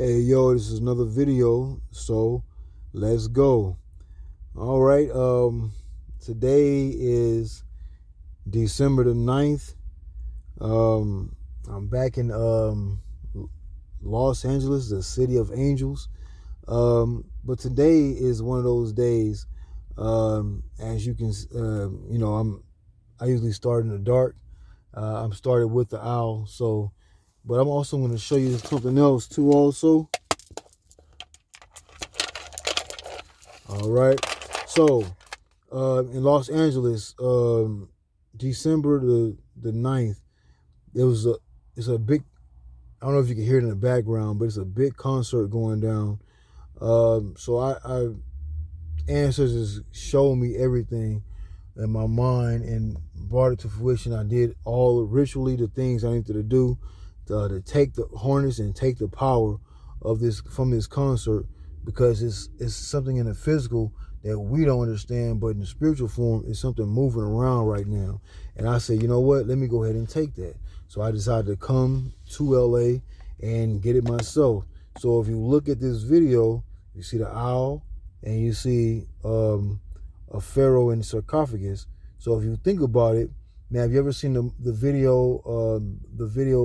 Hey, yo, this is another video, so let's go. All right, today is December the 9th. I'm back in Los Angeles, the city of angels. But today is one of those days, as you can, I usually start in the dark. I'm started with the owl, but I'm also going to show you something else too also. All right. So, in Los Angeles, December the 9th, it's a big, I don't know if you can hear it in the background, but it's a big concert going down. So I ancestors showed me everything in my mind and brought it to fruition. I did all ritually the things I needed to do to take the harness and take the power of this from this concert, because it's something in the physical that we don't understand, but in the spiritual form, it's something moving around right now. And I said, you know what? Let me go ahead and take that. So I decided to come to LA and get it myself. So if you look at this video, you see the owl and you see a pharaoh in the sarcophagus. So if you think about it, now, have you ever seen the video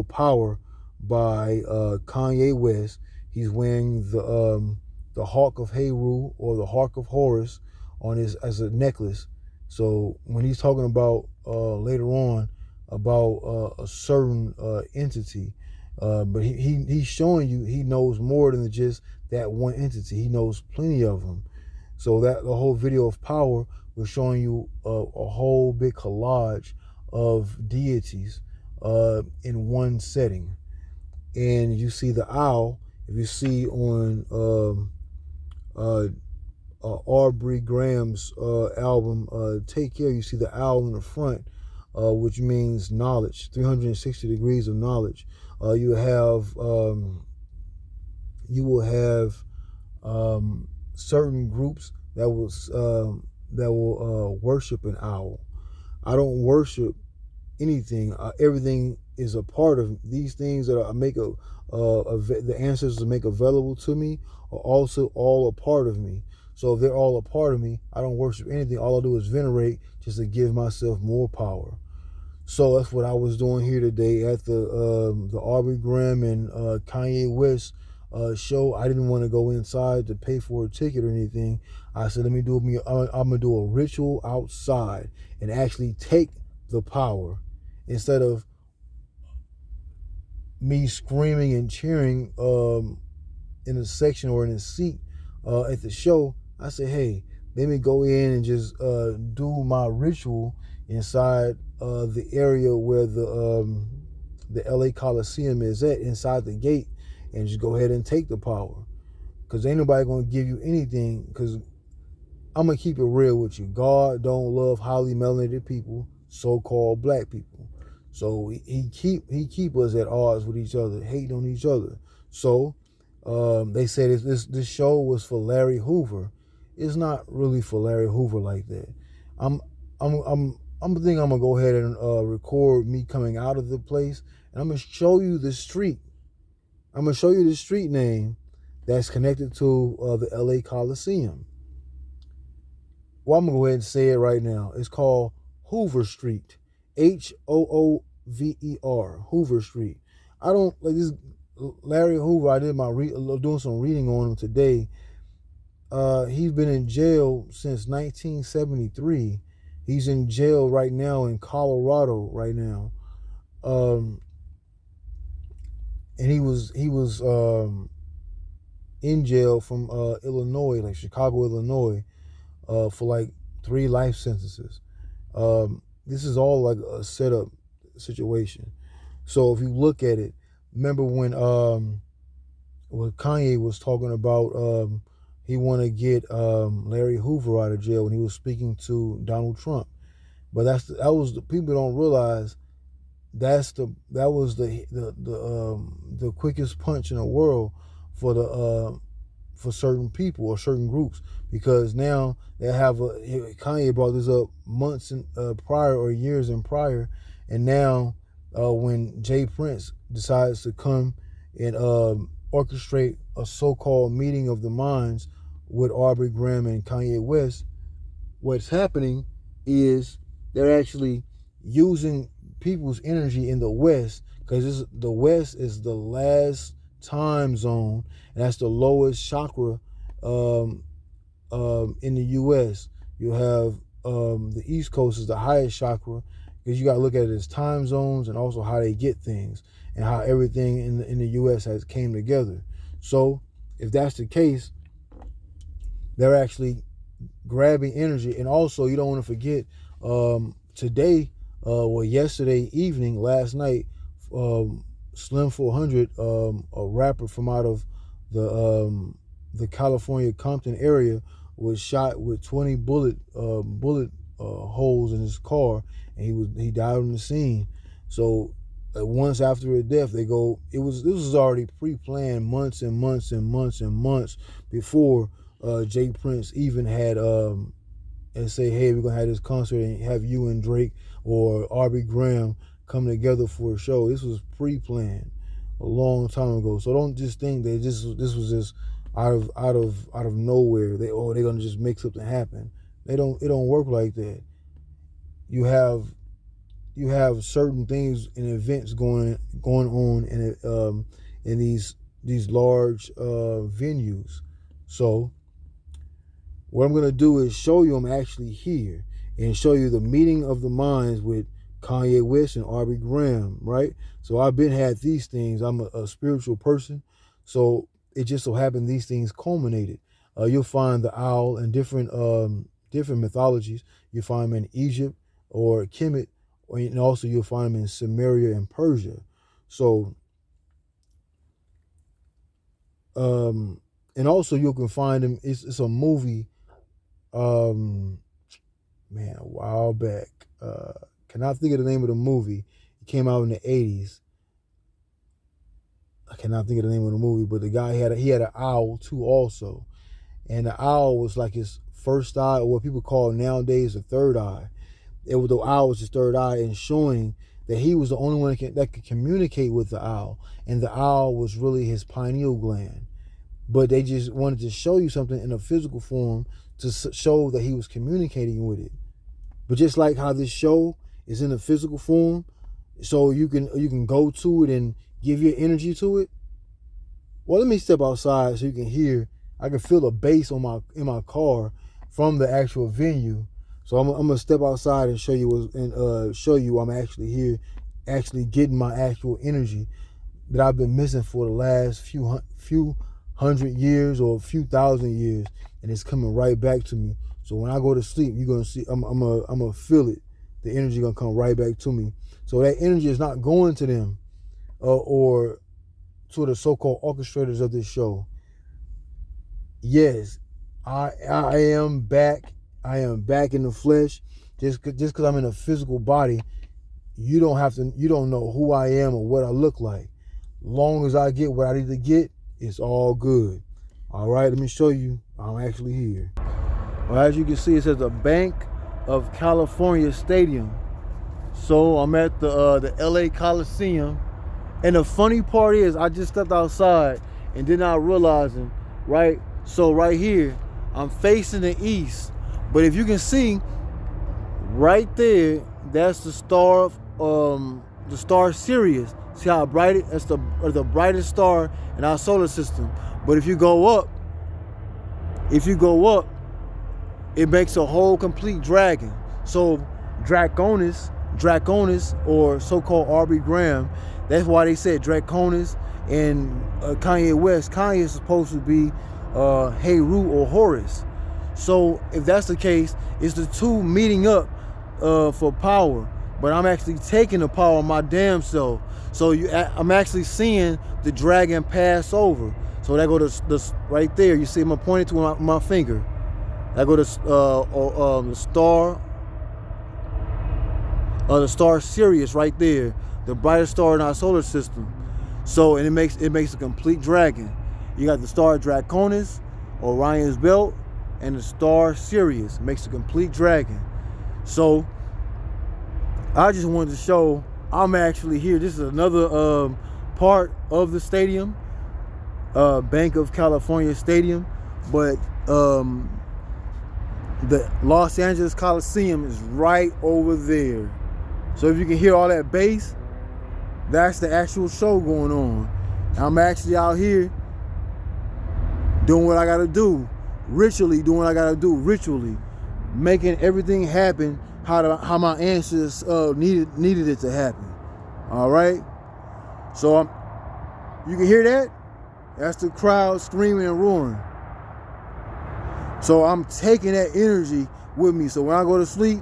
Power by Kanye West? He's wearing the Hawk of Heru or the Hawk of Horus on his as a necklace. So when he's talking about later on about a certain entity, but he's showing you he knows more than just that one entity. He knows plenty of them. So that the whole video of Power was showing you a whole big collage of deities in one setting. And you see the owl. If you see on Aubrey Graham's album Take Care, you see the owl in the front, which means knowledge, 360 degrees of knowledge. You will have certain groups that will worship an owl. I don't worship anything. Everything is a part of these things that I make the ancestors make available to me are also all a part of me. So if they're all a part of me, I don't worship anything. All I do is venerate just to give myself more power. So that's what I was doing here today at the Aubrey Graham and Kanye West show. I didn't want to go inside to pay for a ticket or anything. I said, I'm gonna do a ritual outside and actually take the power instead of me screaming and cheering in a section or in a seat at the show. I said, hey, let me go in and just do my ritual inside the area where the LA Coliseum is at, inside the gate, and just go ahead and take the power. Because ain't nobody going to give you anything, because I'm going to keep it real with you. God don't love highly melanated people, so-called black people. So he keep us at odds with each other, hating on each other. So they said this show was for Larry Hoover. It's not really for Larry Hoover like that. I'm thinking I'm gonna go ahead and record me coming out of the place, and I'm gonna show you the street. I'm gonna show you the street name that's connected to the LA Coliseum. Well, I'm gonna go ahead and say it right now. It's called Hoover Street. Hoover, Hoover Street. I don't like this Larry Hoover. I did doing some reading on him today. He's been in jail since 1973. He's in jail right now in Colorado right now. And he was in jail from Illinois, like Chicago, Illinois, for like 3 life sentences. This is all like a setup situation. So if you look at it, remember when Kanye was talking about he want to get Larry Hoover out of jail when he was speaking to Donald Trump. But that was the people don't realize that was the quickest punch in the world for certain people or certain groups, because now they have Kanye brought this up months prior or years in prior, and now when Jay Prince decides to come and orchestrate a so-called meeting of the minds with Aubrey Graham and Kanye West, what's happening is they're actually using people's energy in the West, because the West is the last time zone, and that's the lowest chakra in the U.S. You have the East Coast is the highest chakra, because you got to look at it as time zones and also how they get things and how everything in the U.S. has came together. So if that's the case, they're actually grabbing energy. And also, you don't want to forget, today, yesterday evening, last night, Slim 400, a rapper from out of the California Compton area, was shot with 20 bullet holes in his car, and he died on the scene. So once after his death, this was already pre-planned months and months and months and months before Jay Prince even had and say, hey, we're gonna have this concert and have you and Drake or Aubrey Graham come together for a show. This was pre-planned a long time ago. So don't just think that this was just out of nowhere. They're gonna just make something happen. It don't work like that. You have certain things and events going on in these large venues. So what I'm gonna do is show you I'm actually here and show you the meeting of the minds with Kanye West and Aubrey Graham, right? So I've had these things. I'm a spiritual person, so it just so happened these things culminated. You'll find the owl in different mythologies. You find them in Egypt or Kemet, and also you'll find them in Samaria and Persia. So, and also you can find them. It's a movie, a while back. Cannot think of the name of the movie. It came out in the 80s. I cannot think of the name of the movie, but the guy he had an owl too also. And the owl was like his first eye, or what people call nowadays the third eye. The owl was his third eye, and showing that he was the only one that could communicate with the owl. And the owl was really his pineal gland. But they just wanted to show you something in a physical form to show that he was communicating with it. But just like how this show is in a physical form, so you can go to it and give your energy to it. Well, let me step outside so you can hear. I can feel the bass in my car from the actual venue. So I'm gonna step outside and show you I'm actually here, actually getting my actual energy that I've been missing for the last few hundred years or a few thousand years, and it's coming right back to me. So when I go to sleep, you're gonna see I'm gonna feel it. The energy gonna come right back to me. So that energy is not going to them or to the so-called orchestrators of this show. Yes, I am back. I am back in the flesh. Just because I'm in a physical body, you don't know who I am or what I look like. Long as I get what I need to get, it's all good. All right, let me show you. I'm actually here. Well, as you can see, it says the Bank of California Stadium. So I'm at the LA Coliseum. And the funny part is I just stepped outside and did not realize it, right? So right here, I'm facing the east. But if you can see, right there, that's the star Sirius. See how bright it is? That's the brightest star in our solar system. But if you go up, it makes a whole complete dragon. So Draconis, or so-called Aubrey Graham, that's why they said Draconis and Kanye West. Kanye is supposed to be Heru or Horus. So if that's the case, it's the two meeting up for power. But I'm actually taking the power of my damn self. So I'm actually seeing the dragon pass over. So that go to right there. You see, I'm pointing to my finger. That go to the star Sirius right there, the brightest star in our solar system. So, and it makes a complete dragon. You got the star Draconis, Orion's belt, and the star Sirius. It makes a complete dragon. So I just wanted to show I'm actually here. This is another part of the stadium. Bank of California Stadium, but the Los Angeles Coliseum is right over there. So if you can hear all that bass, that's the actual show going on. I'm actually out here doing what I gotta do, ritually doing what I gotta do, ritually making everything happen how my ancestors needed it to happen. All right. So you can hear that. That's the crowd screaming and roaring. So I'm taking that energy with me. So when I go to sleep,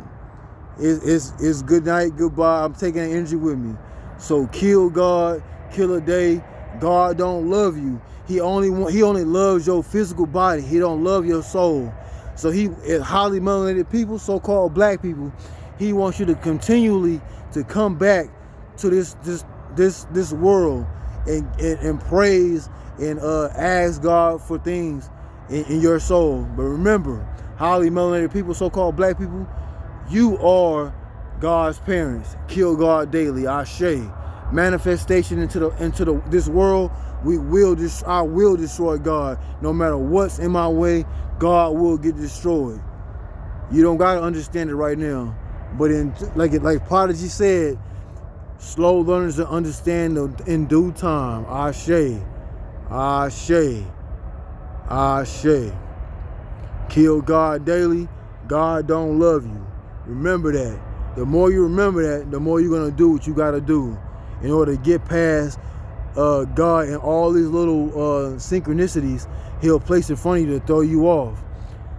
it's good night, goodbye. I'm taking that energy with me. So kill God, kill a day. God don't love you. He only loves your physical body. He don't love your soul. So he, highly melanated people, so-called black people, he wants you to continually to come back to this world and praise and ask God for things in your soul. But remember, highly melanated people, so-called black people, you are God's parents. Kill God daily. Ashe. Manifestation into this world. I will destroy God. No matter what's in my way, God will get destroyed. You don't gotta understand it right now, but like Prodigy said, slow learners to understand in due time. Ashe. Ashe. Ashe. Kill God daily. God don't love you. Remember that. The more you remember that, the more you're gonna do what you gotta do in order to get past God and all these little synchronicities he'll place in front of you to throw you off.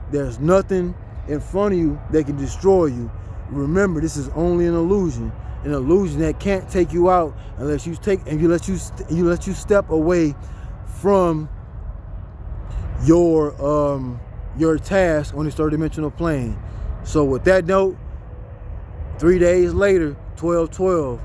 There's nothing in front of you that can destroy you. Remember, this is only an illusion that can't take you out unless you let you step away from your task on this third dimensional plane. So with that note, 3 days later, 12/12,